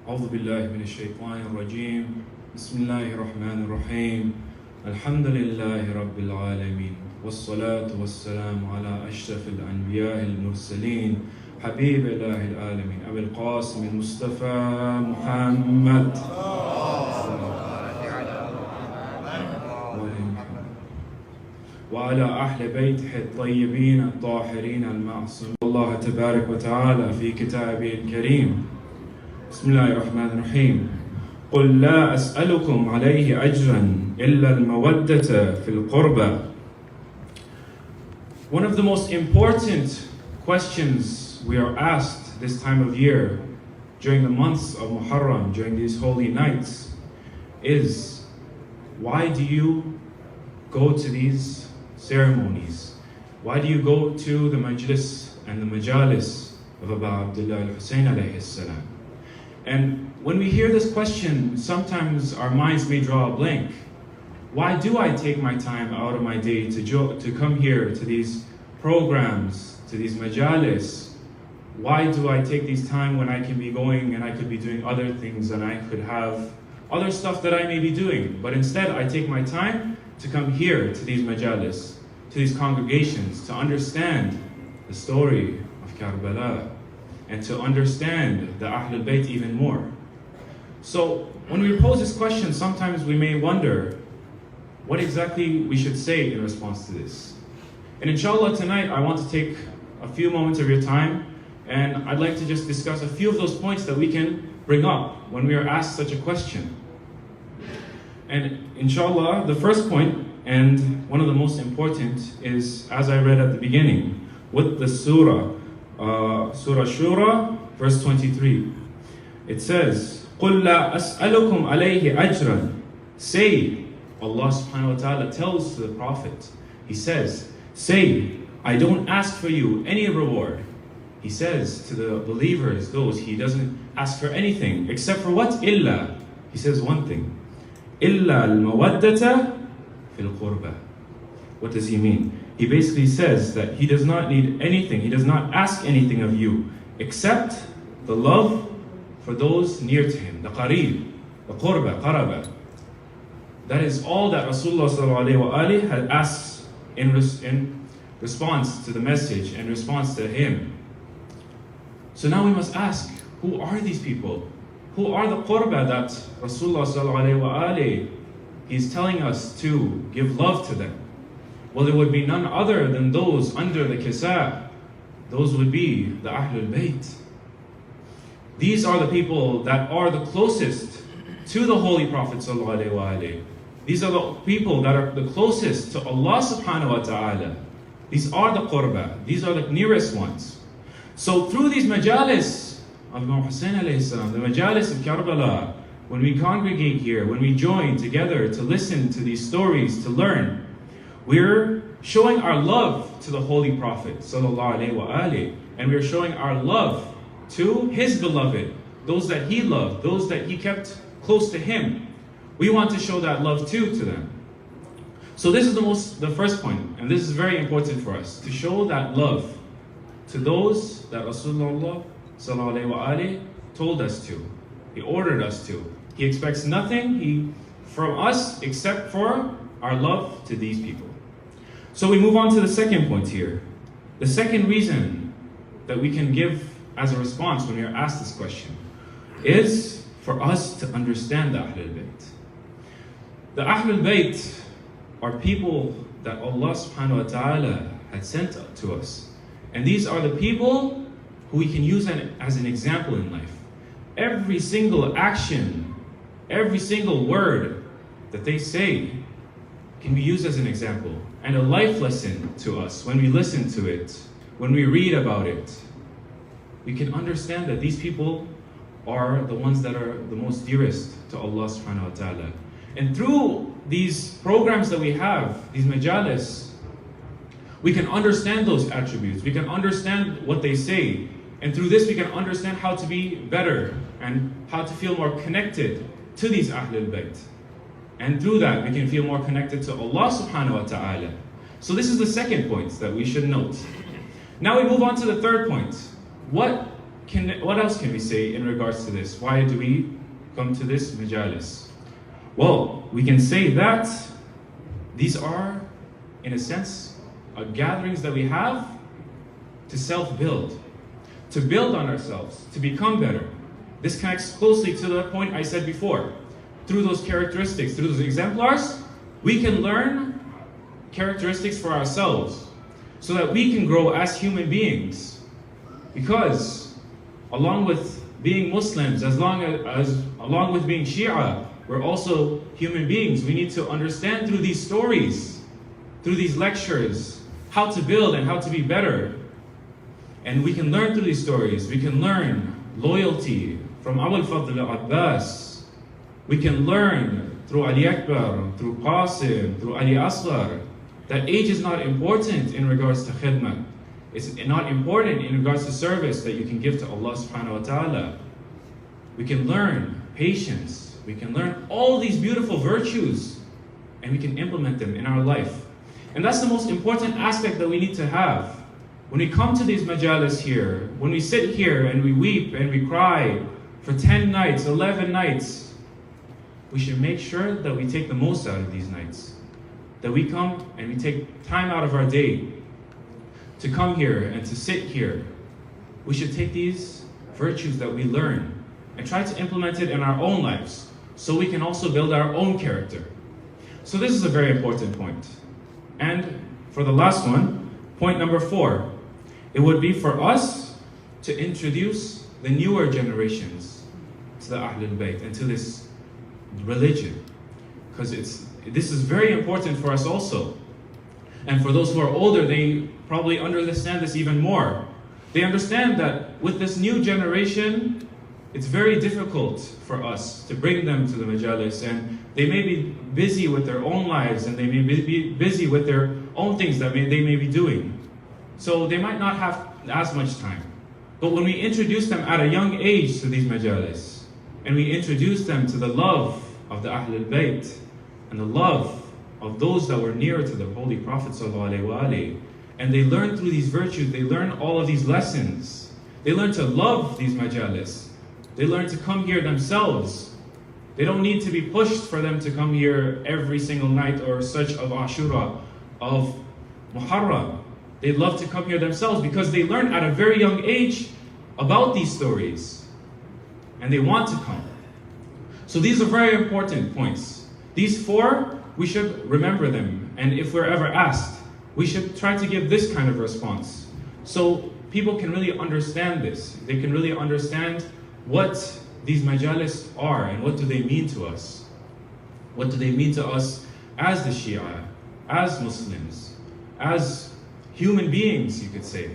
أعوذ بالله من الشيطان الرجيم بسم الله الرحمن الرحيم الحمد لله رب العالمين والصلاة والسلام على أشرف الأنبياء المرسلين حبيب إله العالمين أبي القاسم المصطفى محمد وعلى أهل بيته الطيبين الطاهرين المعصومين. الله تبارك وتعالى في كتابه الكريم بسم الله الرحمن الرحيم قل لا أسألكم عليه أجرا إلا المودة في القربى. One of the most important questions we are asked this time of year during the months of Muharram, during these holy nights, is why do you go to these ceremonies? Why do you go to the Majlis and the Majalis of Aba Abdillah Hussain alayhi salam? And when we hear this question, sometimes our minds may draw a blank. Why do I take my time out of my day to come here to these programs, to these majalis? Why do I take these time when I can be going and I could be doing other things and I could have other stuff that I may be doing? But instead I take my time to come here to these majalis, to these congregations, to understand the story of Karbala and to understand the Ahlul Bayt even more. So when we pose this question, sometimes we may wonder what exactly we should say in response to this. And inshallah tonight I want to take a few moments of your time and I'd like to just discuss a few of those points that we can bring up when we are asked such a question. And inshallah, the first point, and one of the most important, is as I read at the beginning, with the surah, Surah Shura, verse 23. It says, قُلْ لَا أَسْأَلُكُمْ عَلَيْهِ أَجْرًا. Say, Allah subhanahu wa ta'ala tells to the Prophet, He says, say, I don't ask for you any reward. He says to the believers, those, He doesn't ask for anything, except for what? إِلَّا. He says one thing. إِلَّا الْمَوَدَّةَ فِي الْقُرْبَى. What does He mean? He basically says that He does not need anything, He does not ask anything of you, except the love for those near to Him, the qareeb, the qurba, qaraba. That is all that Rasulullah ﷺ had asked in response to the message, in response to Him. So now we must ask, who are these people? Who are the qurba that Rasulullah ﷺ, He's telling us to give love to them? Well, it would be none other than those under the kisa. Those would be the Ahlul Bayt. These are the people that are the closest to the Holy Prophet ﷺ. These are the people that are the closest to Allah subhanahu wa ta'ala. These are the qurba. These are the nearest ones. So through these majalis of Imam Hussain alayhi salam, the majalis of Karbala, when we congregate here, when we join together to listen to these stories, to learn, we're showing our love to the Holy Prophet sallallahu alaihi wasallam, and we're showing our love to His beloved, those that He loved, those that He kept close to Him. We want to show that love too to them. So this is the first point, and this is very important for us, to show that love to those that Rasulullah sallallahu alaihi wasallam told us to. He ordered us to. He expects nothing from us except for our love to these people. So we move on to the second point here. The second reason that we can give as a response when we are asked this question is for us to understand the Ahlul Bayt. The Ahlul Bayt are people that Allah subhanahu wa ta'ala had sent to us. And these are the people who we can use as an example in life. Every single action, every single word that they say can be used as an example and a life lesson to us. When we listen to it, when we read about it, we can understand that these people are the ones that are the most dearest to Allah subhanahu wa ta'ala. And through these programs that we have, these majalis, we can understand those attributes. We can understand what they say. And through this we can understand how to be better and how to feel more connected to these Ahlul Bayt. And through that we can feel more connected to Allah subhanahu wa ta'ala. So this is the second point that we should note. Now we move on to the third point. What what else can we say in regards to this? Why do we come to this majalis? Well, we can say that these are, in a sense, gatherings that we have to self-build, to build on ourselves, to become better. This connects closely to the point I said before. Through those characteristics, through those exemplars, we can learn characteristics for ourselves so that we can grow as human beings. Because along with being Muslims, along with being Shia, we're also human beings. We need to understand through these stories, through these lectures, how to build and how to be better. And we can learn through these stories. We can learn loyalty from Abu al-Fadl al-Abbas. We can learn through Ali Akbar, through Qasim, through Ali Asghar, that age is not important in regards to khidmah. It's not important in regards to service that you can give to Allah subhanahu wa ta'ala. We can learn patience. We can learn all these beautiful virtues and we can implement them in our life. And that's the most important aspect that we need to have. When we come to these majalis here, when we sit here and we weep and we cry for 10 nights, 11 nights, we should make sure that we take the most out of these nights. That we come and we take time out of our day to come here and to sit here. We should take these virtues that we learn and try to implement it in our own lives so we can also build our own character. So this is a very important point. And for the last one, point number 4, it would be for us to introduce the newer generations to the Ahlul Bayt and to this religion, because this is very important for us also. And for those who are older, they probably understand this even more. They understand that with this new generation, it's very difficult for us to bring them to the majalis, and they may be busy with their own lives and they may be busy with their own things that they may be doing. So they might not have as much time. But when we introduce them at a young age to these majalis, and we introduce them to the love of the Ahlul Bayt and the love of those that were near to the Holy Prophet ﷺ, and they learn through these virtues, they learn all of these lessons. They learn to love these majalis. They learn to come here themselves. They don't need to be pushed for them to come here every single night or such of Ashura, of Muharram. They love to come here themselves because they learn at a very young age about these stories. And they want to come. So these are very important points. These 4, we should remember them. And if we're ever asked, we should try to give this kind of response. So people can really understand this. They can really understand what these majalis are and what do they mean to us. What do they mean to us as the Shia, as Muslims, as human beings, you could say.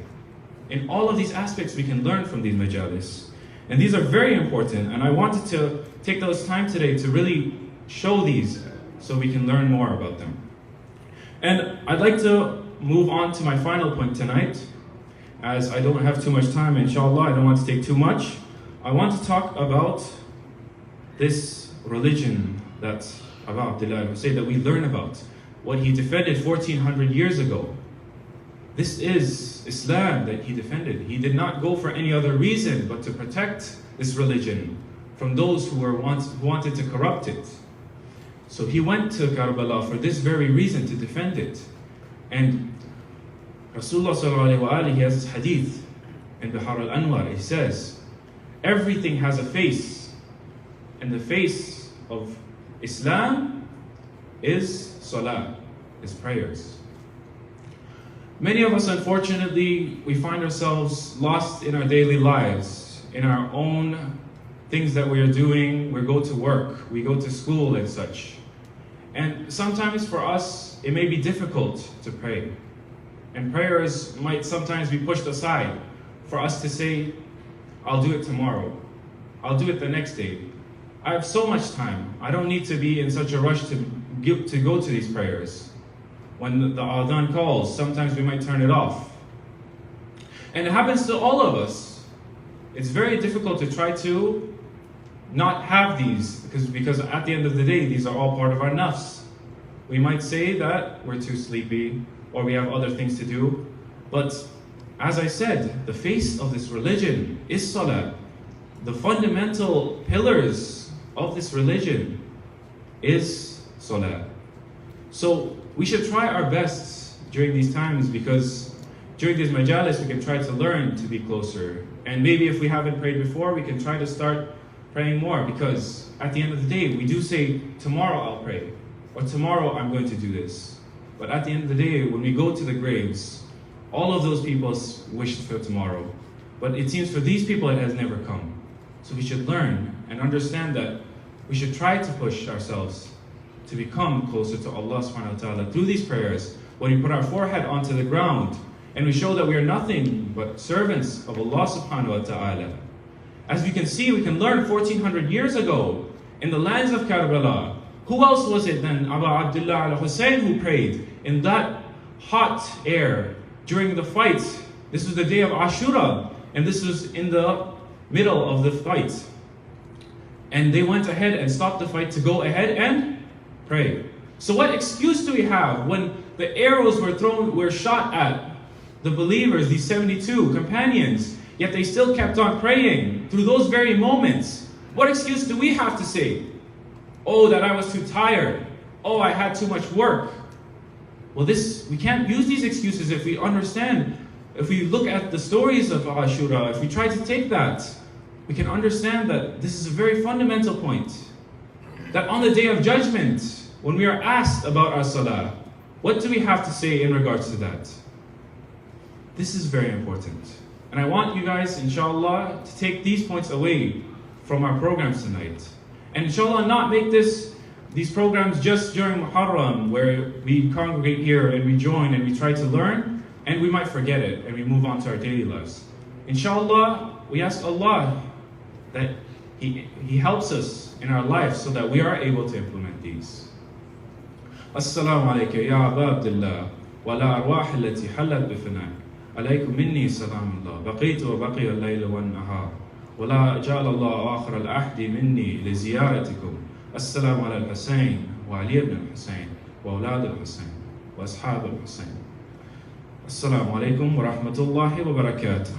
In all of these aspects we can learn from these majalis. And these are very important, and I wanted to take those time today to really show these so we can learn more about them. And I'd like to move on to my final point tonight, as I don't have too much time, inshallah, I don't want to take too much. I want to talk about this religion that Aba Abdillah Hussain, that we learn about, what he defended 1400 years ago. This is Islam that he defended. He did not go for any other reason but to protect this religion from those who wanted to corrupt it. So he went to Karbala for this very reason, to defend it. And Rasulullah sallallahu alaihi wasallam, he has this hadith in Bihar al-Anwar. He says, everything has a face, and the face of Islam is salah, is prayers. Many of us, unfortunately, we find ourselves lost in our daily lives, in our own things that we are doing. We go to work, we go to school and such. And sometimes for us, it may be difficult to pray. And prayers might sometimes be pushed aside for us to say, I'll do it tomorrow. I'll do it the next day. I have so much time. I don't need to be in such a rush to go to these prayers. When the adhan calls, sometimes we might turn it off. And it happens to all of us. It's very difficult to try to not have these, because at the end of the day, these are all part of our nafs. We might say that we're too sleepy, or we have other things to do, but as I said, the face of this religion is salah. The fundamental pillars of this religion is salah. So we should try our best during these times, because during these majalis we can try to learn to be closer. And maybe if we haven't prayed before, we can try to start praying more, because at the end of the day, we do say, tomorrow I'll pray, or tomorrow I'm going to do this. But at the end of the day, when we go to the graves, all of those people wished for tomorrow. But it seems for these people it has never come. So we should learn and understand that we should try to push ourselves to become closer to Allah subhanahu wa ta'ala through these prayers. When we put our forehead onto the ground and we show that we are nothing but servants of Allah subhanahu wa ta'ala. As we can see, we can learn 1400 years ago in the lands of Karbala. Who else was it than Aba Abdillah al-Hussain who prayed in that hot air during the fight? This was the day of Ashura, and this was in the middle of the fight. And they went ahead and stopped the fight to go ahead and pray. So what excuse do we have when the arrows were shot at the believers, these 72 companions, yet they still kept on praying through those very moments? What excuse do we have to say? Oh, that I was too tired. Oh, I had too much work. Well, we can't use these excuses if we understand, if we look at the stories of Ashura, if we try to take that, we can understand that this is a very fundamental point. That on the day of judgment, when we are asked about our salah, what do we have to say in regards to that? This is very important. And I want you guys, inshallah, to take these points away from our programs tonight. And inshallah, not make these programs just during Muharram, where we congregate here and we join and we try to learn, and we might forget it and we move on to our daily lives. Inshallah, we ask Allah that He helps us in our life so that we are able to implement these. Assalamu alayka ya Aba Abdillah wa la arwah allati halat bifanak. Alaykum minni salamullah. Baqitu wa baqiya al-layla wa an-nahar. Wa la ja'ala Allah akhir al-ahdi minni li ziyaratikum. Assalamu ala al-Hussain wa Ali ibn al-Hussain wa awlad al-Hussain wa ashab al-Hussain. Assalamu alaykum wa rahmatullahi wa barakatuh.